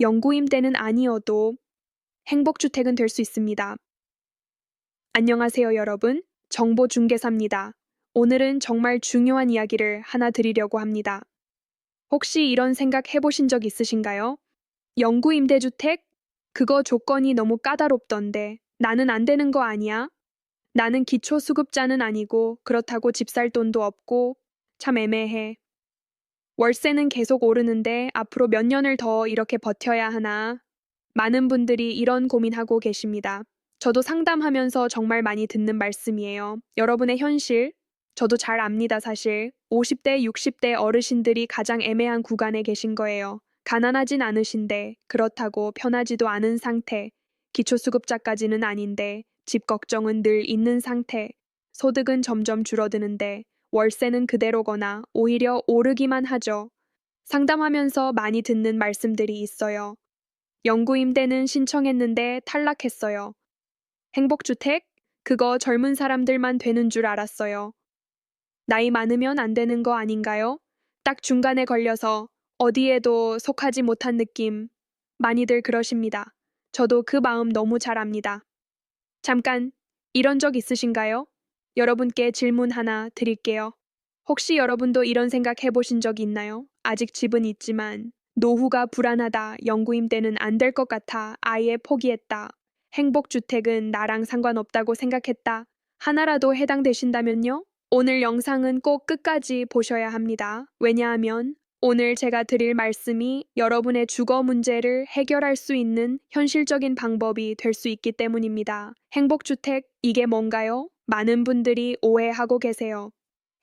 영구임대는 아니어도 행복주택은 될 수 있습니다. 안녕하세요, 여러분. 정보중개사입니다. 오늘은 정말 중요한 이야기를 하나 드리려고 합니다. 혹시 이런 생각 해보신 적 있으신가요? 영구임대주택? 그거 조건이 너무 까다롭던데 나는 안 되는 거 아니야? 나는 기초수급자는 아니고 그렇다고 집 살 돈도 없고 참 애매해. 월세는 계속 오르는데 앞으로 몇 년을 더 이렇게 버텨야 하나? 많은 분들이 이런 고민하고 계십니다. 저도 상담하면서 정말 많이 듣는 말씀이에요. 여러분의 현실, 저도 잘 압니다, 사실. 50대, 60대 어르신들이 가장 애매한 구간에 계신 거예요. 가난하진 않으신데, 그렇다고 편하지도 않은 상태. 기초수급자까지는 아닌데, 집 걱정은 늘 있는 상태. 소득은 점점 줄어드는데, 월세는 그대로거나 오히려 오르기만 하죠. 상담하면서 많이 듣는 말씀들이 있어요. 영구임대는 신청했는데 탈락했어요. 행복주택? 그거 젊은 사람들만 되는 줄 알았어요. 나이 많으면 안 되는 거 아닌가요? 딱 중간에 걸려서 어디에도 속하지 못한 느낌. 많이들 그러십니다. 저도 그 마음 너무 잘 압니다. 잠깐, 이런 적 있으신가요? 여러분께 질문 하나 드릴게요. 혹시 여러분도 이런 생각 해보신 적 있나요? 아직 집은 있지만 노후가 불안하다, 영구임대는 안 될 것 같아, 아예 포기했다. 행복주택은 나랑 상관없다고 생각했다. 하나라도 해당되신다면요? 오늘 영상은 꼭 끝까지 보셔야 합니다. 왜냐하면 오늘 제가 드릴 말씀이 여러분의 주거 문제를 해결할 수 있는 현실적인 방법이 될 수 있기 때문입니다. 행복주택, 이게 뭔가요? 많은 분들이 오해하고 계세요.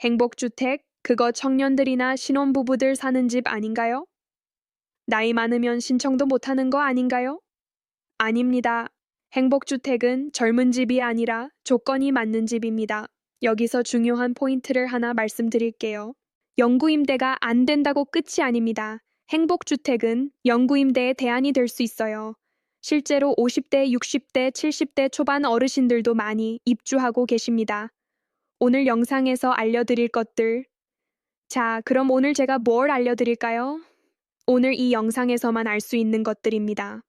행복주택, 그거 청년들이나 신혼부부들 사는 집 아닌가요? 나이 많으면 신청도 못하는 거 아닌가요? 아닙니다. 행복주택은 젊은 집이 아니라 조건이 맞는 집입니다. 여기서 중요한 포인트를 하나 말씀드릴게요. 영구임대가 안 된다고 끝이 아닙니다. 행복주택은 영구임대의 대안이 될 수 있어요. 실제로 50대, 60대, 70대 초반 어르신들도 많이 입주하고 계십니다. 오늘 영상에서 알려드릴 것들. 자, 그럼 오늘 제가 뭘 알려드릴까요? 오늘 이 영상에서만 알 수 있는 것들입니다.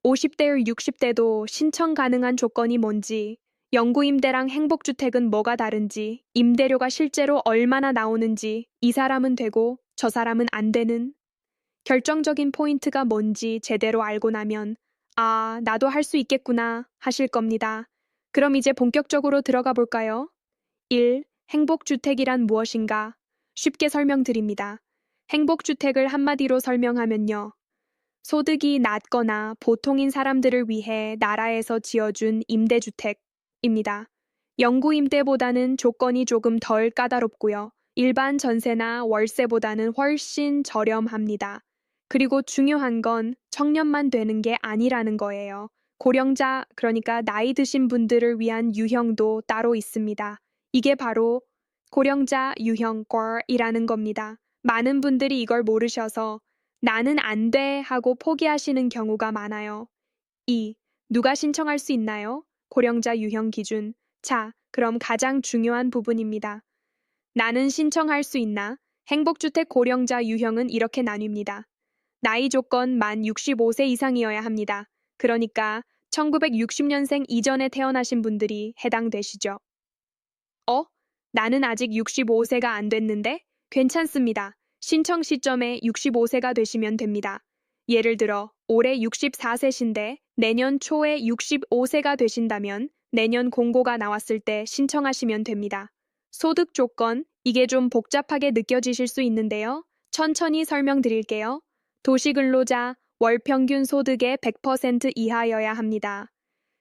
50대, 60대도 신청 가능한 조건이 뭔지, 영구임대랑 행복주택은 뭐가 다른지, 임대료가 실제로 얼마나 나오는지, 이 사람은 되고 저 사람은 안 되는 결정적인 포인트가 뭔지 제대로 알고 나면 아, 나도 할 수 있겠구나 하실 겁니다. 그럼 이제 본격적으로 들어가 볼까요? 1. 행복주택이란 무엇인가? 쉽게 설명드립니다. 행복주택을 한마디로 설명하면요. 소득이 낮거나 보통인 사람들을 위해 나라에서 지어준 임대주택입니다. 영구임대보다는 조건이 조금 덜 까다롭고요. 일반 전세나 월세보다는 훨씬 저렴합니다. 그리고 중요한 건 청년만 되는 게 아니라는 거예요. 고령자, 그러니까 나이 드신 분들을 위한 유형도 따로 있습니다. 이게 바로 고령자 유형권이라는 겁니다. 많은 분들이 이걸 모르셔서 나는 안 돼 하고 포기하시는 경우가 많아요. 2. 누가 신청할 수 있나요? 고령자 유형 기준. 자, 그럼 가장 중요한 부분입니다. 나는 신청할 수 있나? 행복주택 고령자 유형은 이렇게 나뉩니다. 나이 조건 만 65세 이상이어야 합니다. 그러니까 1960년생 이전에 태어나신 분들이 해당되시죠. 나는 아직 65세가 안 됐는데? 괜찮습니다. 신청 시점에 65세가 되시면 됩니다. 예를 들어 올해 64세신데 내년 초에 65세가 되신다면 내년 공고가 나왔을 때 신청하시면 됩니다. 소득 조건, 이게 좀 복잡하게 느껴지실 수 있는데요. 천천히 설명드릴게요. 도시근로자, 월 평균 소득의 100% 이하여야 합니다.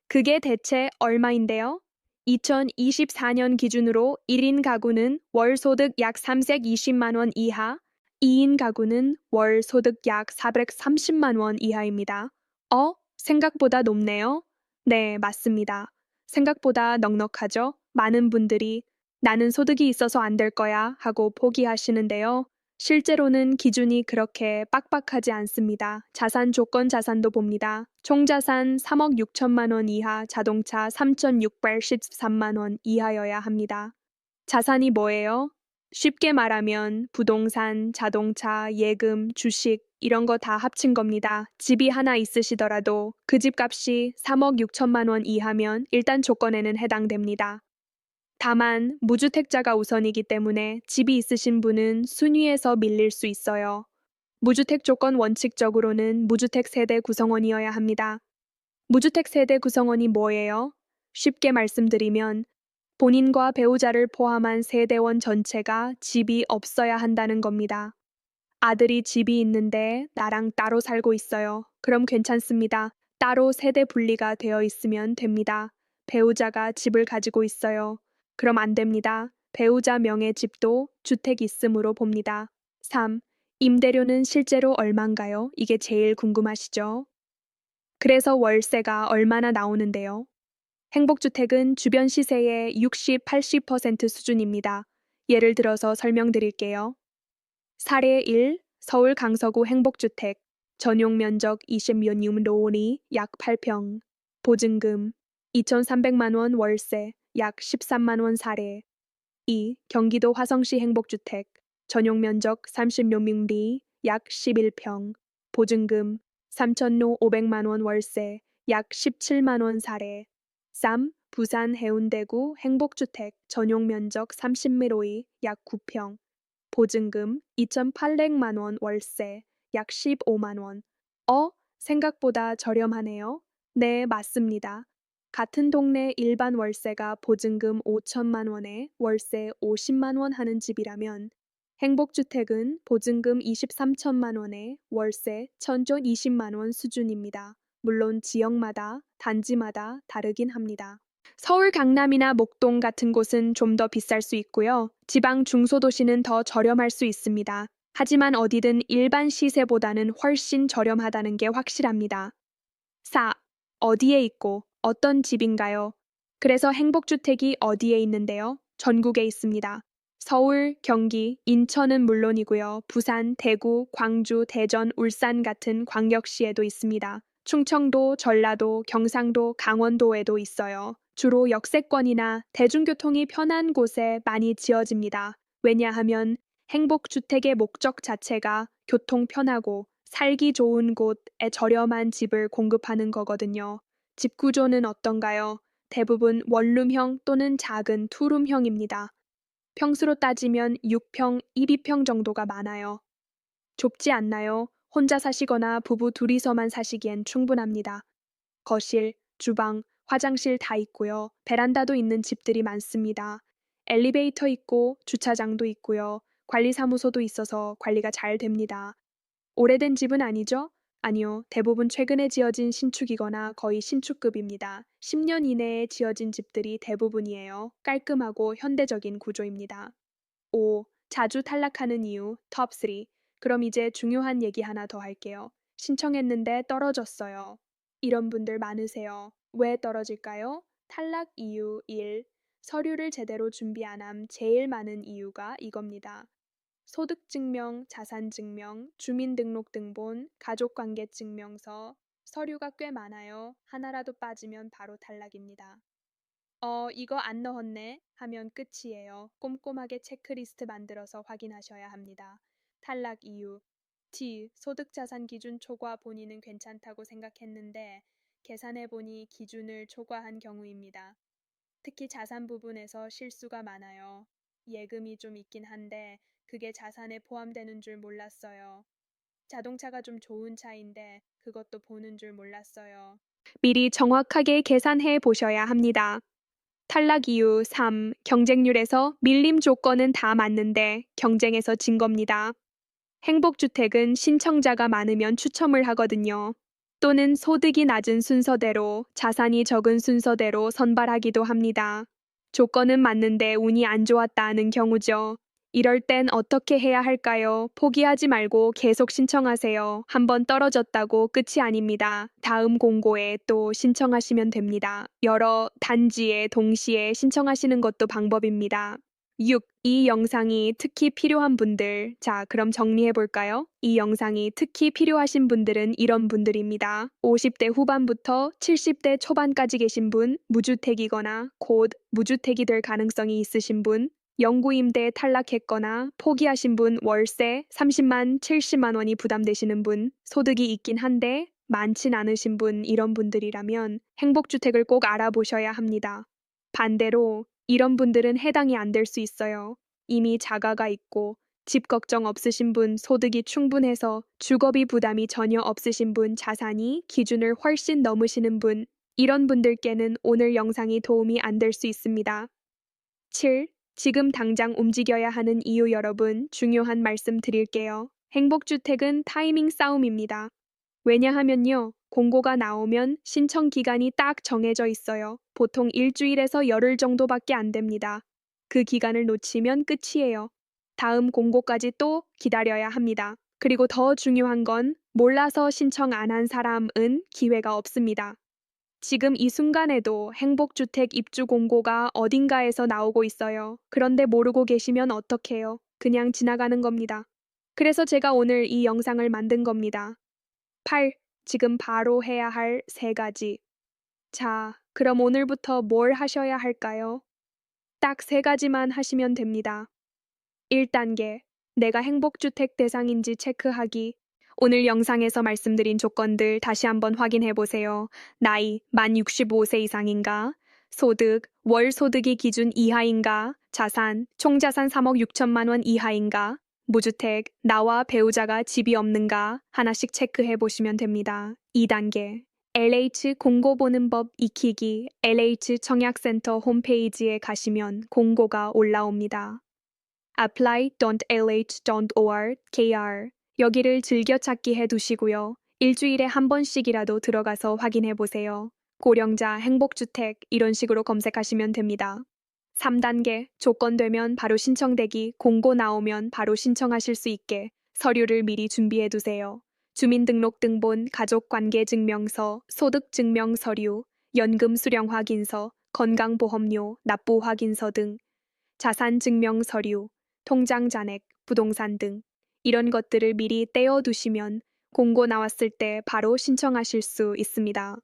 그게 대체 얼마인데요? 2024년 기준으로 1인 가구는 월 소득 약 320만 원 이하, 2인 가구는 월 소득 약 430만 원 이하입니다. 생각보다 높네요. 네, 맞습니다. 생각보다 넉넉하죠? 많은 분들이 나는 소득이 있어서 안 될 거야 하고 포기하시는데요. 실제로는 기준이 그렇게 빡빡하지 않습니다. 자산 조건 자산도 봅니다. 총 자산 3억 6천만 원 이하, 자동차 3,613만 원 이하여야 합니다. 자산이 뭐예요? 쉽게 말하면 부동산, 자동차, 예금, 주식 이런 거 다 합친 겁니다. 집이 하나 있으시더라도 그 집 값이 3억 6천만 원 이하면 일단 조건에는 해당됩니다. 다만 무주택자가 우선이기 때문에 집이 있으신 분은 순위에서 밀릴 수 있어요. 무주택 조건 원칙적으로는 무주택 세대 구성원이어야 합니다. 무주택 세대 구성원이 뭐예요? 쉽게 말씀드리면 본인과 배우자를 포함한 세대원 전체가 집이 없어야 한다는 겁니다. 아들이 집이 있는데 나랑 따로 살고 있어요. 그럼 괜찮습니다. 따로 세대 분리가 되어 있으면 됩니다. 배우자가 집을 가지고 있어요. 그럼 안 됩니다. 배우자 명의 집도 주택 있음으로 봅니다. 3. 임대료는 실제로 얼만가요? 이게 제일 궁금하시죠? 그래서 월세가 얼마나 나오는데요? 행복주택은 주변 시세의 60, 80% 수준입니다. 예를 들어서 설명드릴게요. 사례 1. 서울 강서구 행복주택. 전용 면적 20몇 로온이 약 8평. 보증금 2,300만 원 월세 약 13만 원 사례. 2. 경기도 화성시 행복주택. 전용 면적 30묘밀리 약 11평. 보증금 3,000로 500만 원 월세 약 17만 원 사례. 3. 부산 해운대구 행복주택. 전용 면적 30미로이 약 9평. 보증금 2,800만 원 월세 약 15만 원. 생각보다 저렴하네요. 네, 맞습니다. 같은 동네 일반 월세가 보증금 5천만 원에 월세 50만 원 하는 집이라면 행복주택은 보증금 23천만 원에 월세 1,020만 원 수준입니다. 물론 지역마다, 단지마다 다르긴 합니다. 서울 강남이나 목동 같은 곳은 좀 더 비쌀 수 있고요. 지방 중소도시는 더 저렴할 수 있습니다. 하지만 어디든 일반 시세보다는 훨씬 저렴하다는 게 확실합니다. 4. 어디에 있고 어떤 집인가요? 그래서 행복주택이 어디에 있는데요? 전국에 있습니다. 서울, 경기, 인천은 물론이고요. 부산, 대구, 광주, 대전, 울산 같은 광역시에도 있습니다. 충청도, 전라도, 경상도, 강원도에도 있어요. 주로 역세권이나 대중교통이 편한 곳에 많이 지어집니다. 왜냐하면 행복주택의 목적 자체가 교통 편하고 살기 좋은 곳에 저렴한 집을 공급하는 거거든요. 집 구조는 어떤가요? 대부분 원룸형 또는 작은 투룸형입니다. 평수로 따지면 6평, 2비평 정도가 많아요. 좁지 않나요? 혼자 사시거나 부부 둘이서만 사시기엔 충분합니다. 거실, 주방, 화장실 다 있고요. 베란다도 있는 집들이 많습니다. 엘리베이터 있고 주차장도 있고요. 관리사무소도 있어서 관리가 잘 됩니다. 오래된 집은 아니죠? 아니요. 대부분 최근에 지어진 신축이거나 거의 신축급입니다. 10년 이내에 지어진 집들이 대부분이에요. 깔끔하고 현대적인 구조입니다. 5. 자주 탈락하는 이유 톱 3. 그럼 이제 중요한 얘기 하나 더 할게요. 신청했는데 떨어졌어요. 이런 분들 많으세요. 왜 떨어질까요? 탈락 이유 1. 서류를 제대로 준비 안 함 제일 많은 이유가 이겁니다. 소득증명, 자산증명, 주민등록등본, 가족관계증명서, 서류가 꽤 많아요. 하나라도 빠지면 바로 탈락입니다. 이거 안 넣었네 하면 끝이에요. 꼼꼼하게 체크리스트 만들어서 확인하셔야 합니다. 탈락 이유. T. 소득자산 기준 초과 본인은 괜찮다고 생각했는데 계산해보니 기준을 초과한 경우입니다. 특히 자산 부분에서 실수가 많아요. 예금이 좀 있긴 한데 그게 자산에 포함되는 줄 몰랐어요. 자동차가 좀 좋은 차인데 그것도 보는 줄 몰랐어요. 미리 정확하게 계산해 보셔야 합니다. 탈락 이유 3. 경쟁률에서 밀림 조건은 다 맞는데 경쟁에서 진 겁니다. 행복주택은 신청자가 많으면 추첨을 하거든요. 또는 소득이 낮은 순서대로, 자산이 적은 순서대로 선발하기도 합니다. 조건은 맞는데 운이 안 좋았다는 경우죠. 이럴 땐 어떻게 해야 할까요? 포기하지 말고 계속 신청하세요. 한번 떨어졌다고 끝이 아닙니다. 다음 공고에 또 신청하시면 됩니다. 여러 단지에 동시에 신청하시는 것도 방법입니다. 6. 이 영상이 특히 필요한 분들. 자, 그럼 정리해 볼까요? 이 영상이 특히 필요하신 분들은 이런 분들입니다. 50대 후반부터 70대 초반까지 계신 분, 무주택이거나 곧 무주택이 될 가능성이 있으신 분, 영구임대에 탈락했거나 포기하신 분, 월세 30만, 70만 원이 부담되시는 분, 소득이 있긴 한데 많진 않으신 분, 이런 분들이라면 행복주택을 꼭 알아보셔야 합니다. 반대로 이런 분들은 해당이 안 될 수 있어요. 이미 자가가 있고 집 걱정 없으신 분, 소득이 충분해서 주거비 부담이 전혀 없으신 분, 자산이 기준을 훨씬 넘으시는 분, 이런 분들께는 오늘 영상이 도움이 안 될 수 있습니다. 7. 지금 당장 움직여야 하는 이유. 여러분, 중요한 말씀 드릴게요. 행복주택은 타이밍 싸움입니다. 왜냐하면요, 공고가 나오면 신청 기간이 딱 정해져 있어요. 보통 일주일에서 열흘 정도밖에 안 됩니다. 그 기간을 놓치면 끝이에요. 다음 공고까지 또 기다려야 합니다. 그리고 더 중요한 건 몰라서 신청 안 한 사람은 기회가 없습니다. 지금 이 순간에도 행복주택 입주 공고가 어딘가에서 나오고 있어요. 그런데 모르고 계시면 어떡해요? 그냥 지나가는 겁니다. 그래서 제가 오늘 이 영상을 만든 겁니다. 8. 지금 바로 해야 할 3가지. 자, 그럼 오늘부터 뭘 하셔야 할까요? 딱 3가지만 하시면 됩니다. 1단계. 내가 행복주택 대상인지 체크하기. 오늘 영상에서 말씀드린 조건들 다시 한번 확인해 보세요. 나이 만 65세 이상인가? 소득, 월 소득이 기준 이하인가? 자산, 총자산 3억 6천만 원 이하인가? 무주택, 나와 배우자가 집이 없는가? 하나씩 체크해 보시면 됩니다. 2단계. LH 공고 보는 법 익히기. LH 청약센터 홈페이지에 가시면 공고가 올라옵니다. apply.lh.or.kr 여기를 즐겨찾기 해두시고요. 일주일에 한 번씩이라도 들어가서 확인해 보세요. 고령자, 행복주택 이런 식으로 검색하시면 됩니다. 3단계 조건 되면 바로 신청되기, 공고 나오면 바로 신청하실 수 있게 서류를 미리 준비해 두세요. 주민등록등본, 가족관계증명서, 소득증명서류, 연금 수령 확인서, 건강보험료, 납부 확인서 등 자산증명서류, 통장 잔액, 부동산 등 이런 것들을 미리 떼어두시면 공고 나왔을 때 바로 신청하실 수 있습니다.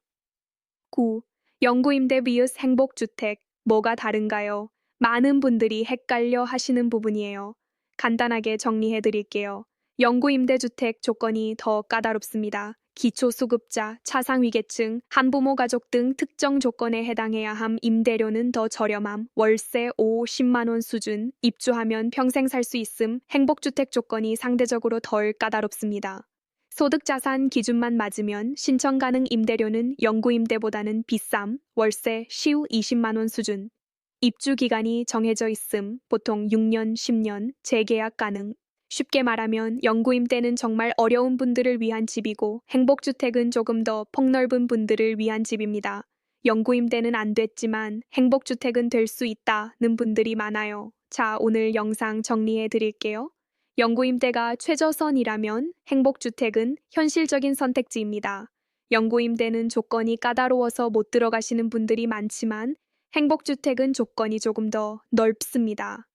9. 영구임대 vs 행복주택 뭐가 다른가요? 많은 분들이 헷갈려 하시는 부분이에요. 간단하게 정리해 드릴게요. 영구임대주택 조건이 더 까다롭습니다. 기초수급자, 차상위계층, 한부모 가족 등 특정 조건에 해당해야 함. 임대료는 더 저렴함. 월세 5, 10만 원 수준. 입주하면 평생 살 수 있음. 행복주택 조건이 상대적으로 덜 까다롭습니다. 소득자산 기준만 맞으면 신청 가능. 임대료는 영구임대보다는 비쌈. 월세 20만 원 수준. 입주 기간이 정해져 있음. 보통 6년, 10년, 재계약 가능. 쉽게 말하면 영구임대는 정말 어려운 분들을 위한 집이고 행복주택은 조금 더 폭넓은 분들을 위한 집입니다. 영구임대는 안 됐지만 행복주택은 될 수 있다는 분들이 많아요. 자, 오늘 영상 정리해 드릴게요. 영구임대가 최저선이라면 행복주택은 현실적인 선택지입니다. 영구임대는 조건이 까다로워서 못 들어가시는 분들이 많지만 행복주택은 조건이 조금 더 넓습니다.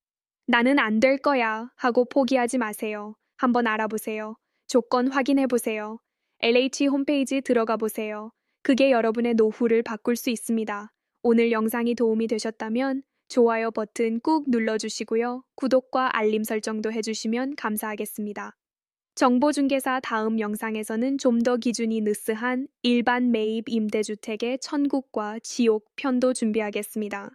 나는 안 될 거야 하고 포기하지 마세요. 한번 알아보세요. 조건 확인해 보세요. LH 홈페이지 들어가 보세요. 그게 여러분의 노후를 바꿀 수 있습니다. 오늘 영상이 도움이 되셨다면 좋아요 버튼 꾹 눌러주시고요. 구독과 알림 설정도 해주시면 감사하겠습니다. 정보중개사 다음 영상에서는 좀 더 기준이 느스한 일반 매입 임대주택의 천국과 지옥 편도 준비하겠습니다.